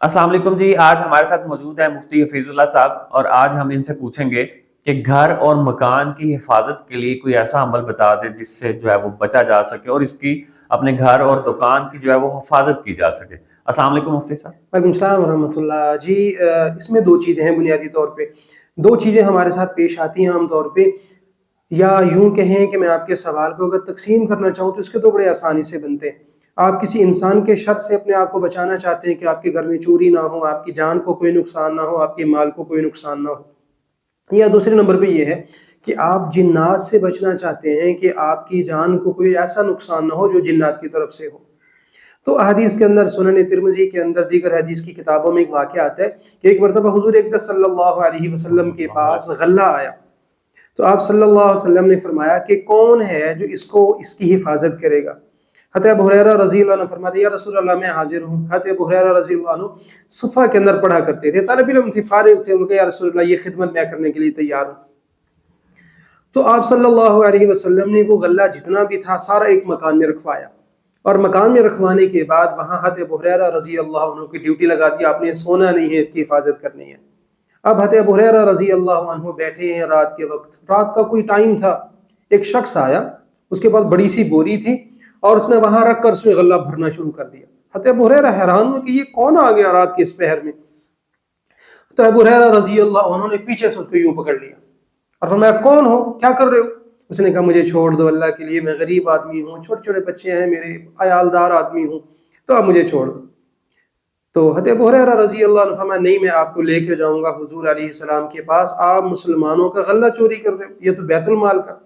अस्सलाम वालेकुम जी। आज हमारे साथ मौजूद है मुफ्ती हफीजुल्लाह साहब और आज हम इनसे पूछेंगे कि घर और मकान की हिफाजत के लिए कोई ऐसा अमल बता दे जिससे जो है वो बचा जा सके और इसकी अपने घर और दुकान की जो है वो हिफाजत की जा सके। अस्सलाम वालेकुम मुफ्ती साहब। वालेकुम सलाम वरहमतुल्लाह जी। इसमें दो चीज़ें हैं बुनियादी तौर पे। दो चीज़ें हमारे साथ पेश आती हैं आम तौर पे, या यूं कहें कि मैं आपके सवाल को अगर तकसीम करना चाहूँ तो इसके तो बड़े आसानी से बनते हैं। आप किसी इंसान के शर से अपने आप को बचाना चाहते हैं कि आपके घर में चोरी ना हो, आपकी जान को कोई नुकसान ना हो, आपके माल को कोई नुकसान ना हो। या दूसरे नंबर पे ये है कि आप जिन्नात से बचना चाहते हैं कि आपकी जान को कोई ऐसा नुकसान ना हो जो जिन्नात की तरफ से हो। तो हदीस के अंदर, सुनन तिरमिज़ी के अंदर, दीगर हदीस की किताबों में एक वाक़या आता है कि एक मरतबा हुज़ूर अक़दस सल्लल्लाहु अलैहि वसल्लम के पास गल्ला आया। तो आप सल्लल्लाहु अलैहि वसल्लम ने फरमाया कि कौन है जो इसकी हिफाजत करेगा। हज़रत अबू हुरैरा रज़ियल्लाहु अन्हु फरमाते, या रसूल अल्लाह मैं हाजिर हूँ। हज़रत अबू हुरैरा रज़ियल्लाहु अन्हु सुफ़ा के अंदर पढ़ा करते थे, तालिब इल्म थे, फारिग थे। उनके, या रसूल अल्लाह ये खिदमत मैं करने के लिए तैयार हूँ। तो आप सल्लल्लाहु अलैहि वसल्लम ने वो गल्ला जितना भी था सारा एक मकान में रखवाया, और मकान में रखवाने के बाद वहाँ हज़रत अबू हुरैरा रज़ी अल्लाह अन्हु की ड्यूटी लगा दी, आपने सोना नहीं है, इसकी हिफाजत करनी है। अब हज़रत अबू हुरैरा रज़ी अल्लाह अन्हु बैठे हैं रात के वक्त, रात का कोई टाइम था। एक शख्स आया, उसके पास बड़ी सी बोरी थी और उसने वहाँ रख कर उसमें गल्ला भरना शुरू कर दिया। हज़रत अबू हुरैरा हैरान हुए कि ये कौन आ गया रात के इस पहर में। तो अबू हुरैरा रज़ी अल्लाह अन्हु ने पीछे से उसको यूं पकड़ लिया और फरमाया, कौन हो, क्या कर रहे हो। उसने कहा, मुझे छोड़ दो, अल्लाह के लिए, मैं गरीब आदमी हूँ, छोटे छोटे बच्चे हैं मेरे, अयालदार आदमी हूँ, तो आप मुझे छोड़ दो। तो हज़रत अबू हुरैरा रज़ी अल्लाह अन्हु फरमाया, नहीं, मैं आपको लेके जाऊंगा हुजूर अलैहिस्सलाम के पास, आप मुसलमानों का गल्ला चोरी कर रहे हो, ये तो बैतुल माल का।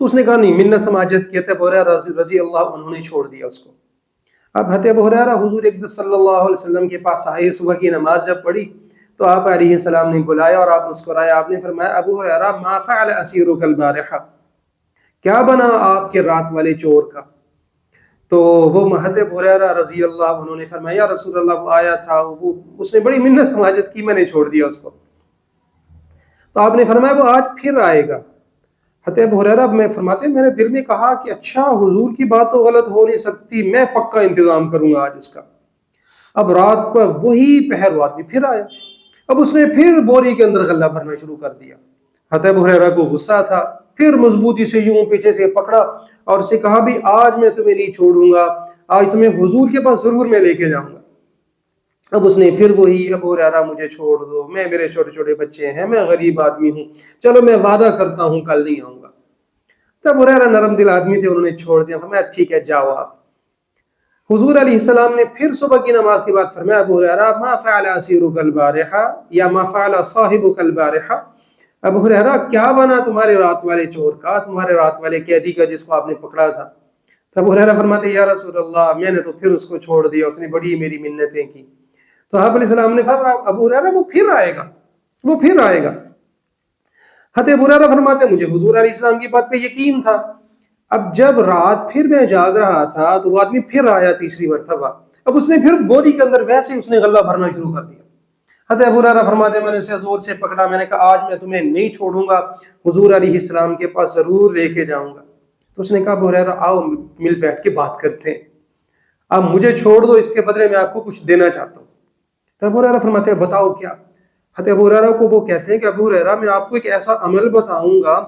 तो उसने कहा, नहीं, मिन्नत समाजत किया था। अबू हुरैरा रज़ी अल्लाह अन्हु ने छोड़ दिया उसको। अब हज़रत अबू हुरैरा हुजूर अक़दस सल्लल्लाहु अलैहि वसल्लम के पास आए, सुबह की नमाज जब पढ़ी तो आप अलैहिस्सलाम ने बुलाया और आप मुस्कुराए। आपने फरमाया, अबू हुरैरा मा फ़अल असीरुकल बारिहा, क्या बना आपके रात वाले चोर का। तो वो हज़रत अबू हुरैरा रज़ी अल्लाह अन्हु ने फरमाया, या रसूल अल्लाह वो आया था, वो उसने बड़ी मिन्नत समाजत की, मैंने छोड़ दिया उसको। तो आपने फरमाया, वो आज फिर आएगा। हज़रत अबू हुरैरा में फरमाते, मैंने दिल में कहा कि अच्छा, हुजूर की बात तो गलत हो नहीं सकती, मैं पक्का इंतजाम करूंगा आज उसका। अब रात पर वही पहर वो आदमी फिर आया। अब उसने फिर बोरी के अंदर गल्ला भरना शुरू कर दिया। हज़रत अबू हुरैरा को गुस्सा था, फिर मजबूती से यूं पीछे से पकड़ा और उसे कहा, भी आज मैं तुम्हें नहीं छोड़ूंगा, आज तुम्हें हुजूर के पास जरूर मैं लेके जाऊंगा। अब उसने फिर वही, अबू हुरैरा मुझे छोड़ दो, मैं, मेरे छोटे छोटे बच्चे हैं, मैं गरीब आदमी हूँ, चलो मैं वादा करता हूँ कल नहीं आऊंगा। तब हुरैरा नरम दिल आदमी थे, उन्होंने छोड़ दिया। फरमाया, ठीक है, जाओ आप। हुजूर अलैहिस्सलाम ने फिर सुबह की नमाज के बाद फरमाया, अबू हुरैरा मा फ़अल असीरुकल बारिहा या मा फ़अल साहिबुकल बारिहा। अबू हुरैरा, क्या बना तुम्हारे रात वाले चोर का, तुम्हारे रात वाले कैदी का जिसको आपने पकड़ा था। तब अबू हुरैरा फरमाते, या रसूल अल्लाह, मैंने तो फिर उसको छोड़ दिया, उसने बड़ी मेरी मिन्नतें की। तो आप अलैहिस्सलाम ने फरमाया, अबू हुरैरा वो फिर आएगा, वो फिर आएगा। हज़रत अबू हुरैरा फरमाते, मुझे हुजूर अलैहिस्सलाम की बात पे यकीन था। अब जब रात फिर मैं जाग रहा था तो वो आदमी फिर आया तीसरी मरतबा। अब उसने फिर बोरी के अंदर वैसे ही उसने गल्ला भरना शुरू कर दिया। हज़रत अबू हुरैरा फरमाते, मैंने उसे जोर से पकड़ा, मैंने कहा, आज मैं तुम्हें नहीं छोड़ूंगा, हुजूर अलैहिस्सलाम के पास जरूर लेके जाऊंगा। तो उसने कहा, अबू हुरैरा आओ मिल बैठ के बात करते हैं, अब मुझे छोड़ दो, इसके बदले में आपको कुछ देना चाहता हूँ। तो अबू हुरैरा फरमाते हैं, बताओ क्या। हज़रत अबू हुरैरा को वो कहते हैं कि अबू हुरैरा, मैं आपको एक ऐसा अमल बताऊंगा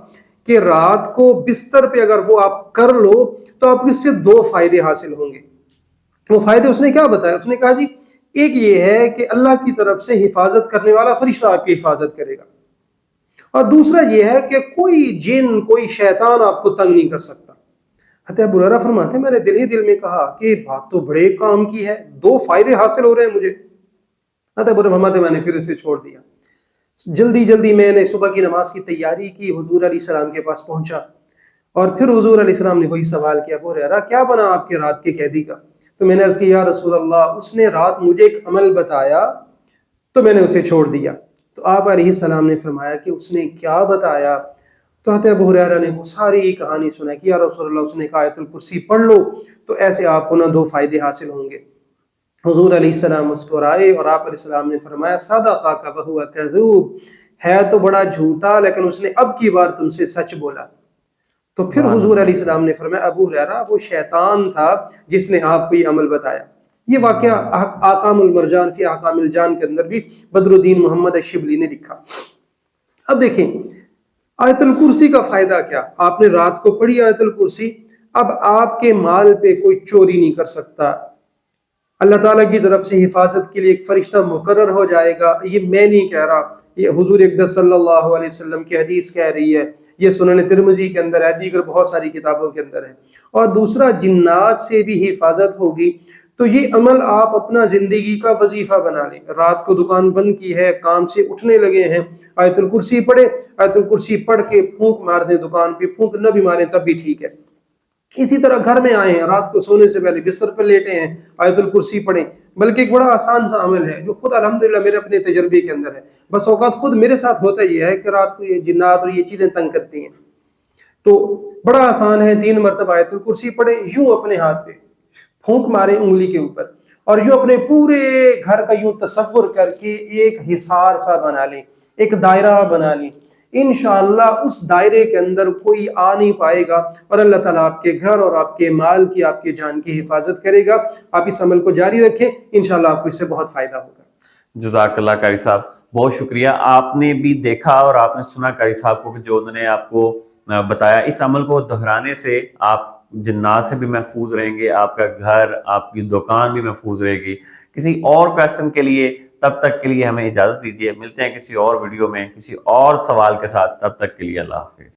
कि रात को बिस्तर पे अगर वो आप कर लो तो आपको इससे दो फायदे हासिल होंगे। वो फायदे उसने क्या बताया, उसने कहा, जी एक ये है कि अल्लाह की तरफ से हिफाजत करने वाला फरिश्ता आपकी हिफाजत करेगा, और दूसरा ये है कि कोई जिन, कोई शैतान आपको तंग नहीं कर सकता। हज़रत अबू हुरैरा फरमाते, मैंने दिल ही दिल में कहा कि बात तो बड़े काम की है, दो फायदे हासिल हो रहे हैं मुझे। हज़रत अबू हुरैरा फरमाते, मैंने फिर इसे छोड़ दिया। जल्दी जल्दी मैंने सुबह की नमाज की तैयारी की, हुजूर अलैहिस्सलाम के पास पहुंचा और फिर हुजूर अलैहिस्सलाम ने वही सवाल किया, अबू हुरैरा क्या बना आपके रात के कैदी का। तो मैंने अर्ज़ किया, या रसूल अल्लाह, उसने रात मुझे एक अमल बताया तो मैंने उसे छोड़ दिया। तो आप अलैहिस्सलाम ने फरमाया कि उसने क्या बताया। तो हज़रत अबू हुरैरा ने वो सारी कहानी सुनाई कि या रसूल अल्लाह, उसने कहा, आयतुल कुर्सी पढ़ लो तो ऐसे आपको ना दो फायदे हासिल होंगे। हुजूर अलैहिस्सलाम मुस्कुराए और आप अलैहिस्सलाम ने फरमाया, सदक़का वहुव कज़ूब, है तो बड़ा झूठा लेकिन उसने अब की बार तुमसे सच बोला। तो फिर सुभान हुजूर अल्लाह। अलैहिस्सलाम ने फरमाया, अबू हुरैरा वो शैतान था जिसने आपको ये अमल बताया। یہ واقعہ آکام المرجان فی آکام الجان کے اندر بھی بدرالدین محمد الشبلی نے لکھا۔ اب دیکھیں آیت الکرسی کا فائدہ کیا، آپ نے رات کو پڑھی آیت الکرسی، اب آپ کے مال پہ کوئی چوری نہیں کر سکتا، اللہ تعالیٰ کی طرف سے حفاظت کے لیے ایک فرشتہ مقرر ہو جائے گا۔ یہ میں نہیں کہہ رہا، یہ حضور اقدس صلی اللہ علیہ وسلم کی حدیث کہہ رہی ہے، یہ سنن ترمذی کے اندر ہے، دیگر بہت ساری کتابوں کے اندر ہے۔ اور دوسرا، جنات سے بھی حفاظت ہوگی۔ تو یہ عمل آپ اپنا زندگی کا وظیفہ بنا لیں۔ رات کو دکان بند کی ہے، کام سے اٹھنے لگے ہیں، آیت الکرسی پڑھے، آیت الکرسی پڑھ کے پھونک مار دیں دکان پہ، پھونک نہ بھی ماریں تب بھی ٹھیک ہے۔ اسی طرح گھر میں آئے ہیں، رات کو سونے سے پہلے بستر پر لیٹے ہیں، آیت الکرسی پڑھیں، بلکہ ایک بڑا آسان سا عمل ہے جو خود الحمدللہ میرے اپنے تجربے کے اندر ہے۔ بس اوقات خود میرے ساتھ ہوتا یہ ہے کہ رات کو یہ جنات اور یہ چیزیں تنگ کرتی ہیں، تو بڑا آسان ہے، 3 مرتبہ آیت الکرسی پڑھیں، یوں اپنے ہاتھ پہ پھونک ماریں انگلی کے اوپر، اور یوں اپنے پورے گھر کا یوں تصور کر کے ایک حصار سا بنا لیں، ایک دائرہ بنا لیں۔ انشاءاللہ اس دائرے کے اندر کوئی آ نہیں پائے گا، اور اللہ تعالیٰ آپ کے گھر اور آپ کے مال کی، آپ کے جان کی حفاظت کرے گا۔ آپ اس عمل کو جاری رکھیں، انشاءاللہ آپ کو اس سے بہت فائدہ ہوگا۔ جزاک اللہ قاری صاحب، بہت شکریہ۔ آپ نے بھی دیکھا اور آپ نے سنا قاری صاحب کو کہ جو انہوں نے آپ کو بتایا، اس عمل کو دہرانے سے آپ جنات سے بھی محفوظ رہیں گے، آپ کا گھر، آپ کی دکان بھی محفوظ رہے گی۔ کسی اور کویسچن کے لیے، تب تک کے لیے ہمیں اجازت دیجیے، ملتے ہیں کسی اور ویڈیو میں کسی اور سوال کے ساتھ، تب تک کے لیے اللہ حافظ۔